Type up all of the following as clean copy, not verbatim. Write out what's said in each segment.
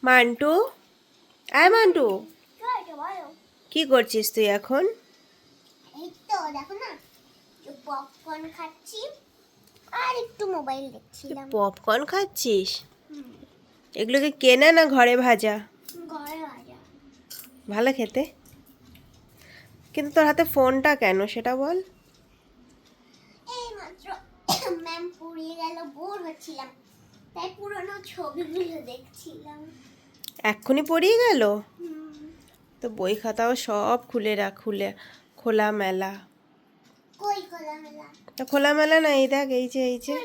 Mantoux, আয় Mantoux, কি করছিস তুই এখন? এই তো দেখো না, পপকর্ন খাচ্ছি আর একটু মোবাইল দেখছিলাম। পপকর্ন খাচ্ছিস? এগুলোকে কেনা না ঘরে ভাজা? ঘরে ভাজা। ভালো খেতে, কিন্তু তোর হাতে ফোনটা কেন সেটা বল। এই মাত্র ম্যাম পড়িয়ে গেল, বোর হচ্ছিলাম, তাই পুরনো ছবিগুলো দেখছিলাম। এক্ষুনি পড়িয়ে গেল? তো বই খাতাও সব খোলা মেলা। কই খোলামেলা? তো খোলা মেলা না, এই দেখ, এই যে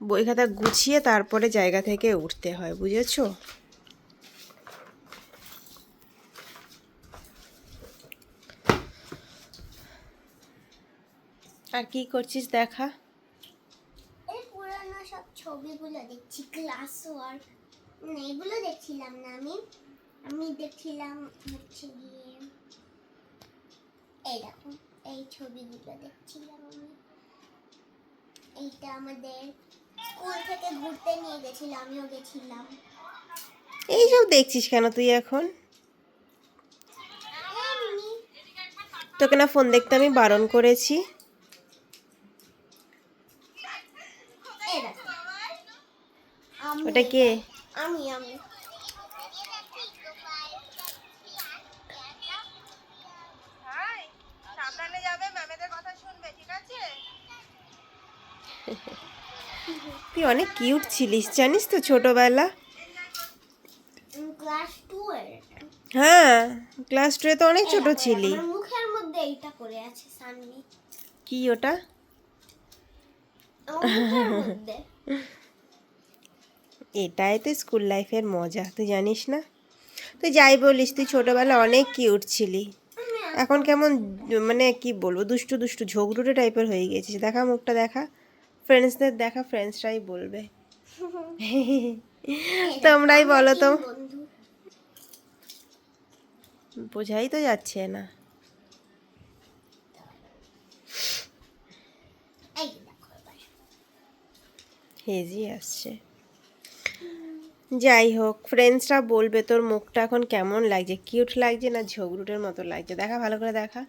বই খাতা গুছিয়ে তারপরে জায়গা থেকে উঠতে হয়, বুঝেছো? আর কি করছিস দেখা? এই পুরনো সব ছবিগুলো দেখছি, ক্লাস ওয়ার্ক। এগুলো দেখছিলাম না আমি দেখছিলাম হচ্ছে গিয়ে এই দেখো, এই ছবিগুলো দেখছিলাম আমি। এইটা আমাদের স্কুল থেকে ঘুরতে নিয়ে গেছিল, আমিও গেছিলাম। এইসব দেখছিস কেন তুই এখন? এমনি। তোকে না ফোন দেখতে আমি বারণ করেছি? এই দেখো, আমি ওটা কে? আমি সাবধানে যাবে, ম্যামেদের কথা শুনবে, ঠিক আছে? তুই অনেক কিউট ছিলিস জানিস তো ছোটবেলা। ক্লাস 2 এর। হ্যাঁ, ক্লাস 2 এ তো অনেক ছোট দেখো, ছিলি। আমার মুখের মধ্যে এইটা করে আছে সানমি। কি ওটা? আমার মুখের মধ্যে। এটাই তো স্কুল লাইফের মজা, তুই জানিস না? তুই যাই বলিস, তুই ছোটবেলা অনেক কিউট ছিলি। এখন কেমন মানে কি বলবো, দুষ্টু দুষ্টু ঝগড়ুটে টাইপের হয়ে গেছিস। দেখা মুখটা দেখা, ফ্রেন্ডসদের দেখা, ফ্রেন্ডসরাই বলবে। তোমরাই বলো তো। বন্ধু। বোঝাই তো যাচ্ছে না। এই দেখো এবার। হেজি আসছে। যাই হোক, ফ্রেন্ডসরা বলবে তোর মুখটা এখন কেমন লাগছে, কিউট লাগছে না ঝগড়ুটের মতো লাগছে। দেখা, ভালো করে দেখা।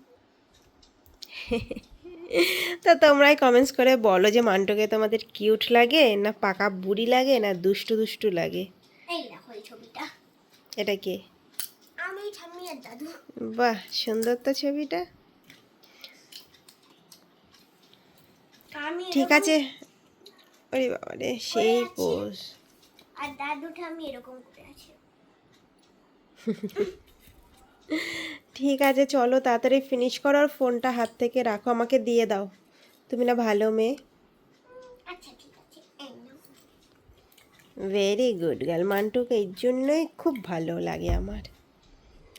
তা তোমরাই কমেন্টস করে বলো যে মান্টুকে তোমাদের কিউট লাগে না পাকা বুড়ি লাগে না দুষ্টু দুষ্টু লাগে। এই দেখো এই ছবিটা, এটা কে? আমি ঠাম্মি আর দাদু। বাহ, সুন্দর তো ছবিটা। আমি ঠিক এরকম আছে। ওরে বাবা রে, সেই করে আছি, পোজ। আর দাদু ঠাম্মি এরকম করে আছে। ঠিক আছে, চলো তাড়াতাড়ি ফিনিশ করো আর ফোনটা হাত থেকে রাখো, আমাকে দিয়ে দাও। তুমি না ভালো মেয়ে। আচ্ছা ঠিক আছে, এই নাও। ভেরি গুড গার্ল, মান্টুকে এই জন্যই খুব ভালো লাগে আমার।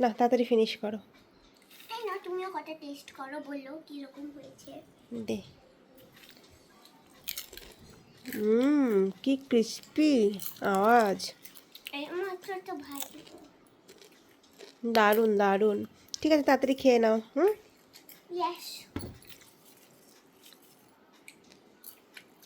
না, তাড়াতাড়ি ফিনিশ করো। এই নাও, তুমিও কটা টেস্ট করো, বললো কিরকম হয়েছে। দে। কি ক্রিস্পি আওয়াজ। এই মাত্র তো ভাই। দারুণ দারুণ। ঠিক আছে, তাড়াতাড়ি খেয়ে নাও। ইয়েস।